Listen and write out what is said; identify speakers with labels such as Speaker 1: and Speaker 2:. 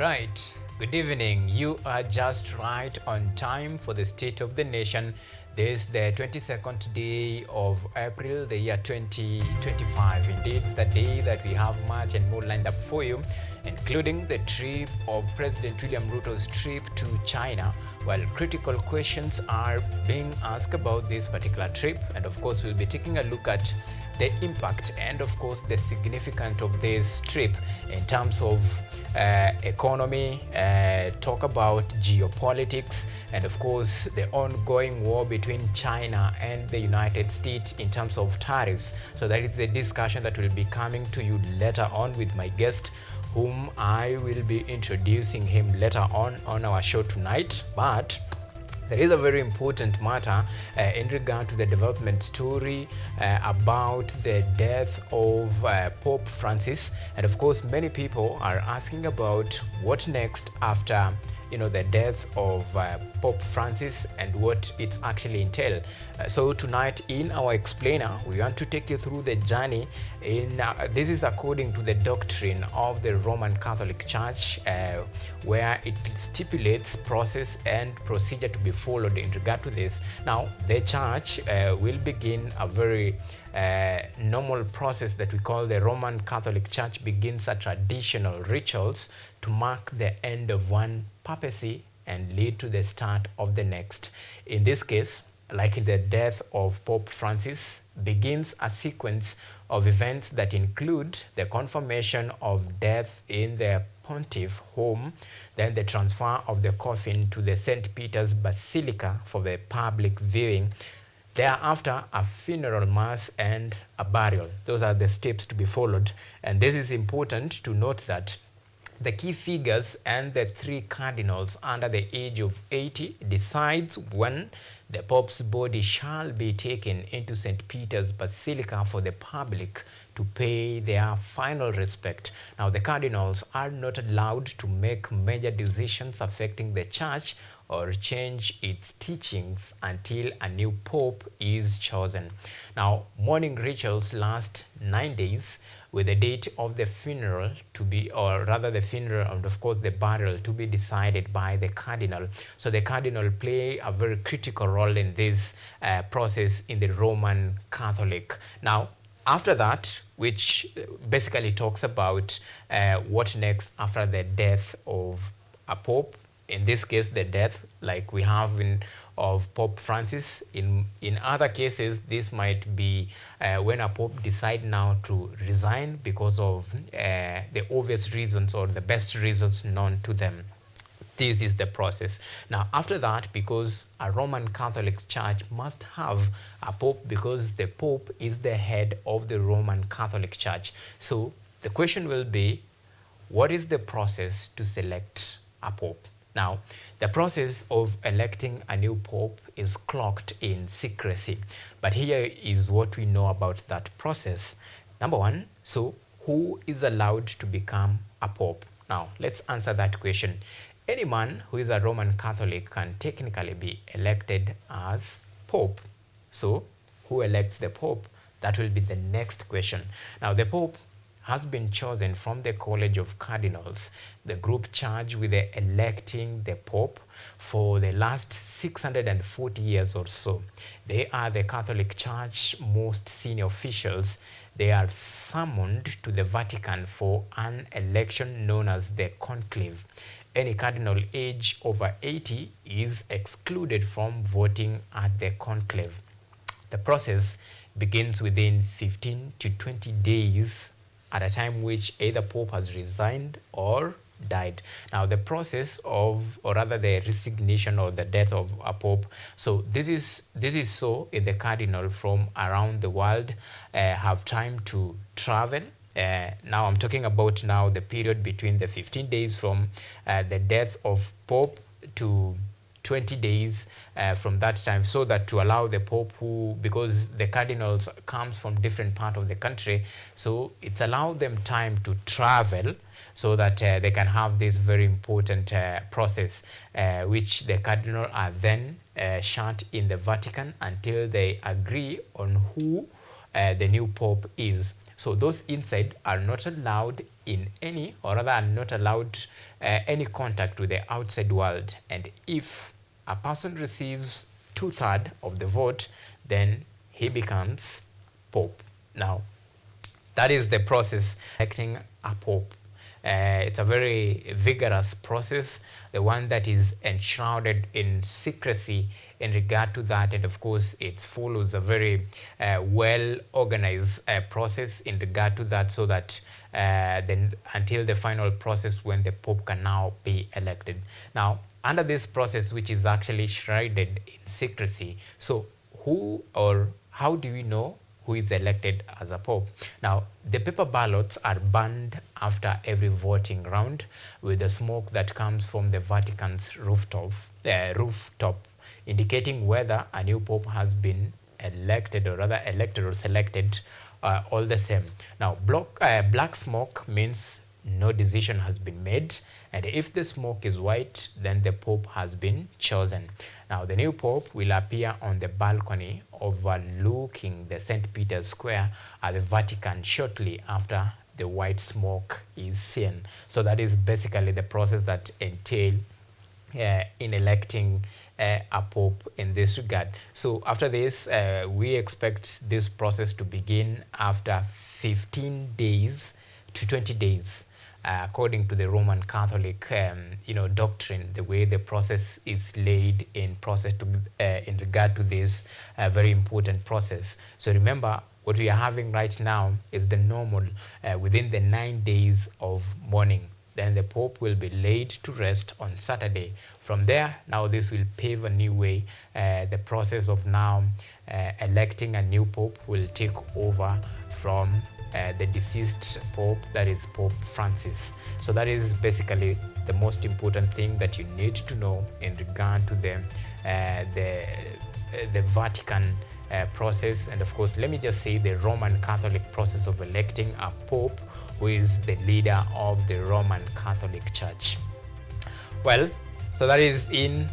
Speaker 1: Alright, good evening. You are just right on time for the State of the Nation. This is the 22nd day of April, the year 2025. Indeed, the day that we have much and more lined up for you, including the trip of President William Ruto's trip to China. While critical questions are being asked about this particular trip, and of course we'll be taking a look at the impact and of course the significance of this trip in terms of economy, talk about geopolitics, and of course the ongoing war between China and the United States in terms of tariffs. So that is the discussion that will be coming to you later on with my guest, whom I will be introducing him later on our show tonight. But there is a very important matter in regard to the development story about the death of Pope Francis, and of course many people are asking about what next after the death of Pope Francis and what it actually entails. So tonight in our explainer, we want to take you through the journey in this is according to the doctrine of the Roman Catholic Church, where it stipulates process and procedure to be followed in regard to this. Now the church will begin a very normal process that we call the Roman Catholic Church begins a traditional rituals to mark the end of one papacy and lead to the start of the next. In this case, like in the death of Pope Francis, begins a sequence of events that include the confirmation of death in the pontiff home, then the transfer of the coffin to the St. Peter's Basilica for the public viewing, thereafter a funeral mass and a burial. Those are the steps to be followed, and this is important to note that the key figures and the three cardinals under the age of 80 decides when the Pope's body shall be taken into St. Peter's Basilica for the public to pay their final respect. Now, the cardinals are not allowed to make major decisions affecting the church or change its teachings until a new pope is chosen. Now, mourning rituals last 9 days, with the date of the funeral to be, or rather the funeral and of course the burial to be decided by the cardinal. So the cardinal play a very critical role in this process in the Roman Catholic. Now, after that, which basically talks about what next after the death of a pope, in this case the death like we have of Pope Francis. In other cases, this might be when a pope decide now to resign because of the obvious reasons or the best reasons known to them. This is the process. Now after that, because a Roman Catholic Church must have a pope because the pope is the head of the Roman Catholic Church. So the question will be, what is the process to select a pope? Now, the process of electing a new pope is clocked in secrecy. But here is what we know about that process. Number one, so who is allowed to become a pope? Now, let's answer that question. Any man who is a Roman Catholic can technically be elected as pope. So, who elects the pope? That will be the next question. Now, the pope has been chosen from the College of Cardinals, the group charged with electing the Pope for the last 640 years or so. They are the Catholic Church most senior officials. They are summoned to the Vatican for an election known as the conclave. Any cardinal age over 80 is excluded from voting at the conclave. The process begins within 15 to 20 days at a time which either Pope has resigned or died. Now the process of, or rather the resignation or the death of a Pope, so this is so if the cardinal from around the world have time to travel. Now I'm talking about now the period between the 15 days from the death of Pope to 20 days from that time, so that to allow the Pope who, because the cardinals comes from different part of the country, so it's allowed them time to travel so that they can have this very important process which the cardinal are then shut in the Vatican until they agree on who the new Pope is. So those inside are not allowed in any, or rather are not allowed any contact with the outside world. And if a person receives 2/3 of the vote, then he becomes Pope. Now, that is the process electing a Pope. It's a very vigorous process, the one that is enshrouded in secrecy in regard to that, and of course it follows a very well organized process in regard to that, so that then until the final process when the Pope can now be elected. Now, under this process, which is actually shrouded in secrecy, so who or how do we know who is elected as a Pope? Now, the paper ballots are burned after every voting round with the smoke that comes from the Vatican's rooftop, indicating whether a new Pope has been elected, or rather elected or selected, all the same. Now, black smoke means no decision has been made, and if the smoke is white, then the Pope has been chosen. Now, the new Pope will appear on the balcony overlooking the St. Peter's Square at the Vatican shortly after the white smoke is seen. So that is basically the process that entails in electing a Pope in this regard. So after this, we expect this process to begin after 15 days to 20 days. According to the Roman Catholic doctrine, the way the process is laid in regard to this very important process. So remember, what we are having right now is the normal within the 9 days of mourning. Then the Pope will be laid to rest on Saturday. From there, now this will pave a new way. The process of now electing a new Pope will take over from the deceased Pope, that is Pope Francis. So that is basically the most important thing that you need to know in regard to the Vatican process, and of course, let me just say the Roman Catholic process of electing a Pope who is the leader of the Roman Catholic Church. Well, so that is in